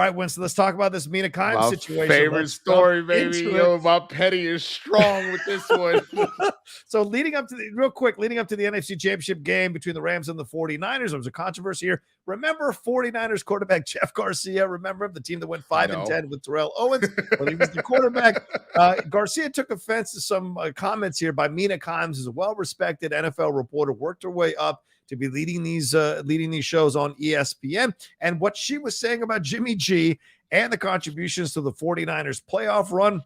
right, Winston, let's talk about this Mina Kimes My situation. favorite story, baby. Yo, my petty is strong with this one. So leading up to the NFC Championship game between the Rams and the 49ers, there was a controversy here. Remember 49ers quarterback Jeff Garcia? Remember the team that went 5-10 with Terrell Owens? Well, he was the quarterback. Garcia took offense to some comments here by Mina Kimes, who's a well-respected NFL reporter, worked her way up to be leading these shows on ESPN. And what she was saying about Jimmy G and the contributions to the 49ers playoff run.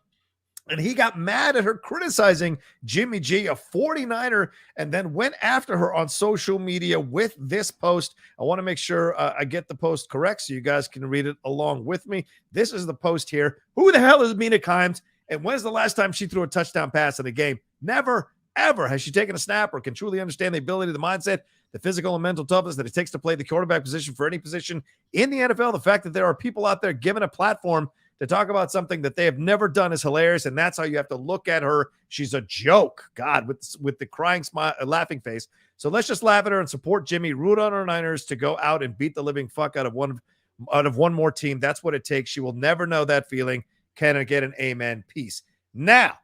And he got mad at her criticizing Jimmy G, a 49er, and then went after her on social media with this post. I want to make sure I get the post correct so you guys can read it along with me. This is the post here. Who the hell is Mina Kimes? And when's the last time she threw a touchdown pass in a game? Never, ever has she taken a snap or can truly understand the ability, the mindset, the physical and mental toughness that it takes to play the quarterback position for any position in the NFL. The fact that there are people out there given a platform to talk about something that they have never done is hilarious, and that's how you have to look at her. She's a joke, God, with the crying smile, laughing face. So let's just laugh at her and support Jimmy. Root on our Niners to go out and beat the living fuck out of one more team. That's what it takes. She will never know that feeling. Can I get an amen? Peace. Now,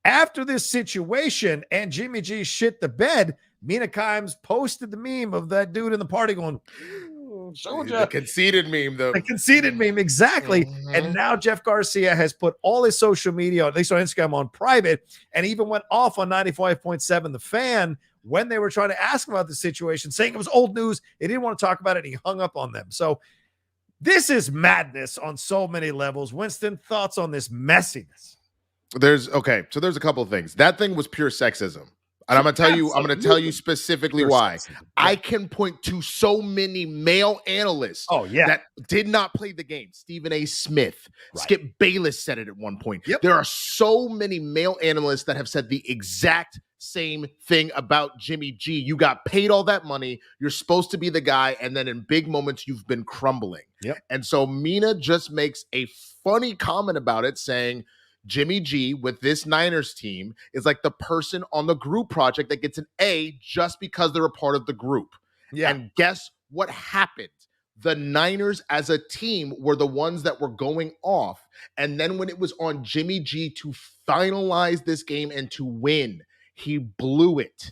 after this situation and Jimmy G shit the bed, Mina Kimes posted the meme of that dude in the party going, The conceited meme, though. The conceited meme, exactly. Mm-hmm. And now Jeff Garcia has put all his social media, at least on Instagram, on private, and even went off on 95.7 The Fan when they were trying to ask him about the situation, saying it was old news. He didn't want to talk about it, and he hung up on them. So this is madness on so many levels. Winston, thoughts on this messiness? There's a couple of things. That thing was pure sexism. And I'm going to tell you specifically why. Yeah. I can point to so many male analysts that did not play the game. Stephen A. Smith, Skip Bayless said it at one point. Yep. There are so many male analysts that have said the exact same thing about Jimmy G. You got paid all that money. You're supposed to be the guy. And then in big moments, you've been crumbling. Yep. And so Mina just makes a funny comment about it, saying, Jimmy G with this Niners team is like the person on the group project that gets an A just because they're a part of the group. Yeah. And guess what happened? The Niners as a team were the ones that were going off. And then when it was on Jimmy G to finalize this game and to win, he blew it.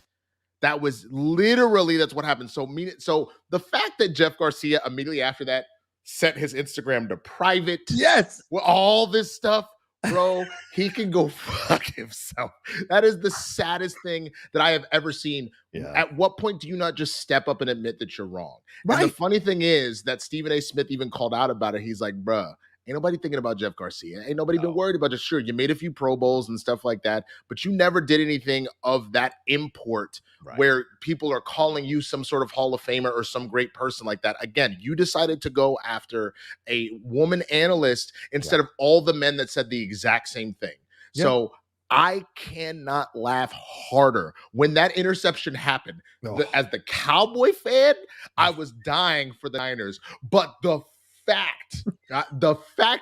That's what happened. So the fact that Jeff Garcia immediately after that set his Instagram to private. Yes. With all this stuff. Bro, he can go fuck himself. That is the saddest thing that I have ever seen. Yeah. At what point do you not just step up and admit that you're wrong? Right. And the funny thing is that Stephen A. Smith even called out about it. He's like, bruh, ain't nobody thinking about Jeff Garcia. Ain't nobody been worried about it. Sure, you made a few Pro Bowls and stuff like that, but you never did anything of that import where people are calling you some sort of Hall of Famer or some great person like that. Again, you decided to go after a woman analyst instead of all the men that said the exact same thing. Yeah. So I cannot laugh harder when that interception happened. As the Cowboy fan, I was dying for the Niners, but the fact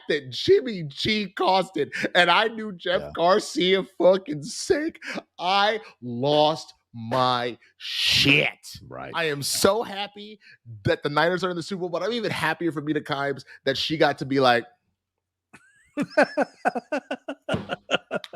that Jimmy G caused it, and I knew Jeff Garcia fucking sick, I lost my shit. Right. I am so happy that the Niners are in the Super Bowl, but I'm even happier for Mina Kimes that she got to be like.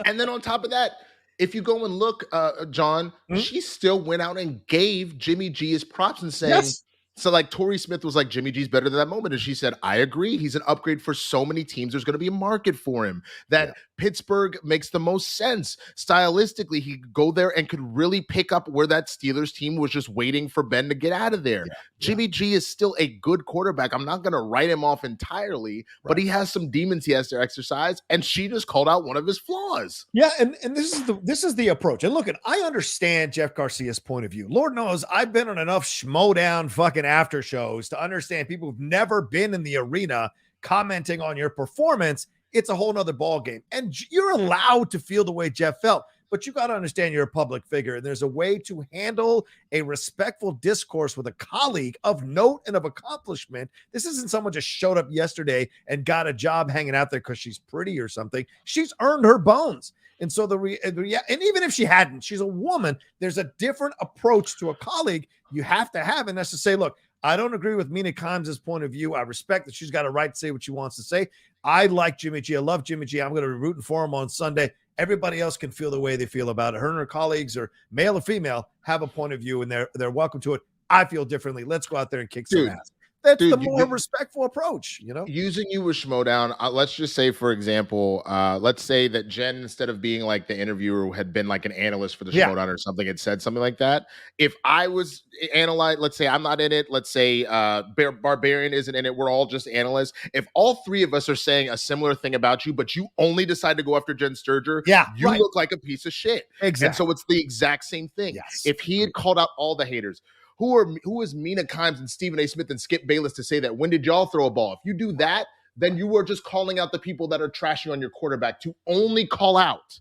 And then on top of that, if you go and look, John, she still went out and gave Jimmy G his props and saying. Yes. So like Torrey Smith was like, Jimmy G's better than that moment. And she said, I agree. He's an upgrade for so many teams. There's going to be a market for him. That Pittsburgh makes the most sense. Stylistically, he could go there and could really pick up where that Steelers team was just waiting for Ben to get out of there. Yeah. Jimmy G is still a good quarterback. I'm not going to write him off entirely, but he has some demons he has to exercise. And she just called out one of his flaws. Yeah, and this is the approach. And look, I understand Jeff Garcia's point of view. Lord knows I've been on enough schmo-down fucking after shows to understand people who've never been in the arena commenting on your performance. It's a whole nother ball game, and you're allowed to feel the way Jeff felt, but you got to understand you're a public figure, and there's a way to handle a respectful discourse with a colleague of note and of accomplishment. This isn't someone just showed up yesterday and got a job hanging out there because she's pretty or something. She's earned her bones. And so and even if she hadn't, she's a woman. There's a different approach to a colleague you have to have, and that's to say, look, I don't agree with Mina Kimes' point of view. I respect that she's got a right to say what she wants to say. I like Jimmy G. I love Jimmy G. I'm going to be rooting for him on Sunday. Everybody else can feel the way they feel about it. Her and her colleagues, or male or female, have a point of view, and they're welcome to it. I feel differently. Let's go out there and kick some ass. That's the more respectful approach, you know? Using you with Schmodown, let's just say, for example, let's say that Jen, instead of being like the interviewer, had been like an analyst for the Schmodown or something, had said something like that. If I was analyzed, let's say I'm not in it, let's say Barbarian isn't in it, we're all just analysts. If all three of us are saying a similar thing about you, but you only decide to go after Jen Sturger, you look like a piece of shit. Exactly. And so it's the exact same thing. Yes. If he had called out all the haters, who is Mina Kimes and Stephen A. Smith and Skip Bayless to say that? When did y'all throw a ball? If you do that, then you were just calling out the people that are trashing on your quarterback. To only call out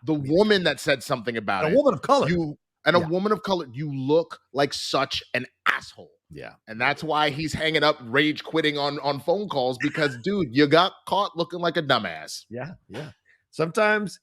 the woman that said something about it. A woman of color. A woman of color, you look like such an asshole. Yeah. And that's why he's hanging up, rage quitting on phone calls, because, dude, you got caught looking like a dumbass. Yeah. Sometimes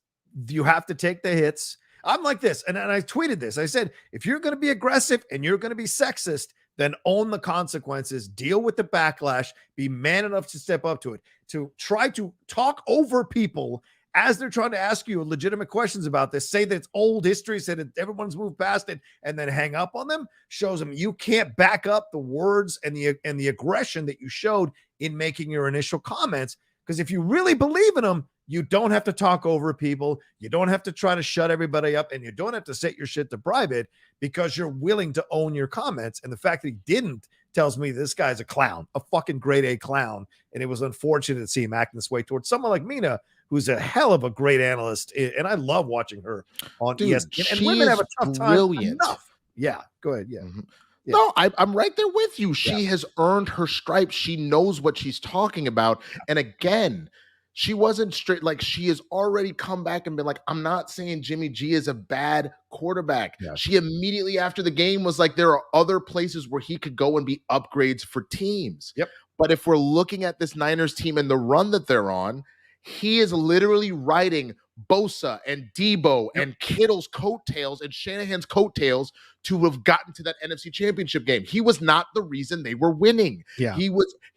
you have to take the hits. I'm like this, and I tweeted this. I said, if you're going to be aggressive and you're going to be sexist, then own the consequences, deal with the backlash, be man enough to step up to it, to try to talk over people as they're trying to ask you legitimate questions about this, say that it's old history, say that everyone's moved past it, and then hang up on them, shows them you can't back up the words and the aggression that you showed in making your initial comments. Because if you really believe in them, you don't have to talk over people. You don't have to try to shut everybody up, and you don't have to set your shit to private, because you're willing to own your comments. And the fact that he didn't tells me this guy's a clown, a fucking grade A clown. And it was unfortunate to see him acting this way towards someone like Mina, who's a hell of a great analyst. And I love watching her on ESPN. And women have a tough time enough. Yeah, go ahead. Yeah. Mm-hmm. Yeah. No, I'm right there with you. She has earned her stripes. She knows what she's talking about. And again, she wasn't straight. Like, she has already come back and been like, I'm not saying Jimmy G is a bad quarterback. Yeah. She immediately after the game was like, there are other places where he could go and be upgrades for teams. Yep. But if we're looking at this Niners team and the run that they're on, he is literally riding Bosa and Debo and Kittle's coattails and Shanahan's coattails to have gotten to that NFC Championship game. He was not the reason they were winning. Yeah.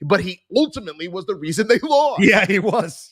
But he ultimately was the reason they lost. Yeah, he was.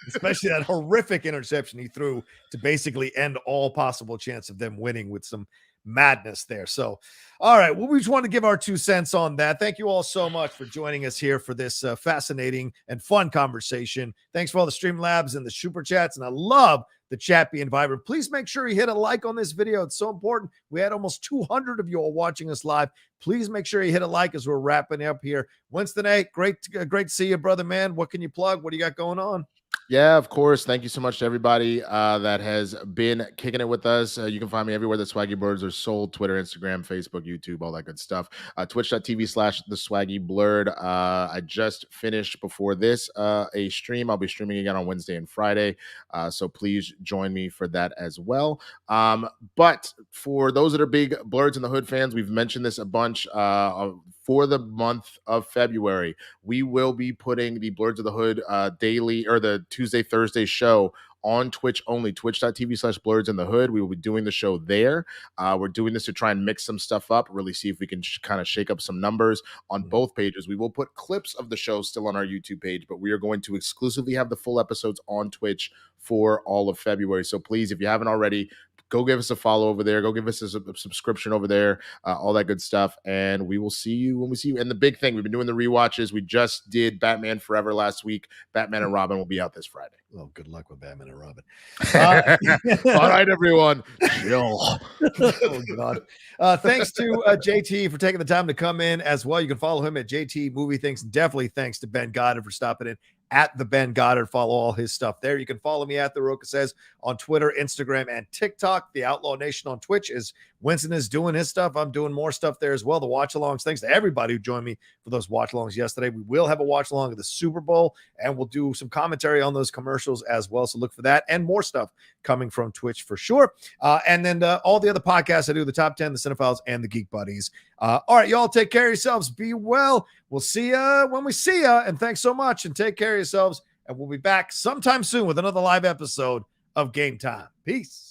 Especially that horrific interception he threw to basically end all possible chance of them winning with some madness there. So, all right. Well, we just want to give our 2 cents on that. Thank you all so much for joining us here for this fascinating and fun conversation. Thanks for all the Streamlabs and the super chats. And I love the chat being vibrant. Please make sure you hit a like on this video. It's so important. We had almost 200 of you all watching us live. Please make sure you hit a like as we're wrapping up here. Winston A., great to see you, brother, man. What can you plug? What do you got going on? Yeah, of course. Thank you so much to everybody that has been kicking it with us. You can find me everywhere that Swaggy Blurs are sold: Twitter, Instagram, Facebook, YouTube, all that good stuff. Twitch.tv/theswaggyblurred. I just finished before this a stream. I'll be streaming again on Wednesday and Friday. So please join me for that as well. But for those that are big Blurs in the Hood fans, we've mentioned this a bunch. For the month of February, we will be putting the Blurs of the Hood daily, or the Tuesday, Thursday show on Twitch only, twitch.tv/Blurs in the Hood. We will be doing the show there. We're doing this to try and mix some stuff up, really see if we can kind of shake up some numbers on both pages. We will put clips of the show still on our YouTube page, but we are going to exclusively have the full episodes on Twitch for all of February. So please, if you haven't already, go give us a follow over there. Go give us a subscription over there, all that good stuff. And we will see you when we see you. And the big thing, we've been doing the rewatches. We just did Batman Forever last week. Batman and Robin will be out this Friday. Oh, good luck with Batman and Robin. All right, everyone. Chill. Oh, God. Thanks to JT for taking the time to come in as well. You can follow him at JT Movie Things. Definitely thanks to Ben Goddard for stopping in at the Ben Goddard. Follow all his stuff there. You can follow me at The Rocha Says on Twitter, Instagram, and TikTok. The Outlaw Nation on Twitch is Winston is doing his stuff. I'm doing more stuff there as well. The watch-alongs. Thanks to everybody who joined me for those watch-alongs yesterday. We will have a watch-along of the Super Bowl, and we'll do some commentary on those commercials as well. So look for that and more stuff coming from Twitch for sure. And then all the other podcasts I do, the Top 10, the Cinephiles, and the Geek Buddies. All right, y'all take care of yourselves. Be well. We'll see you when we see you. And thanks so much, and take care of yourselves. And we'll be back sometime soon with another live episode of Game Time. Peace.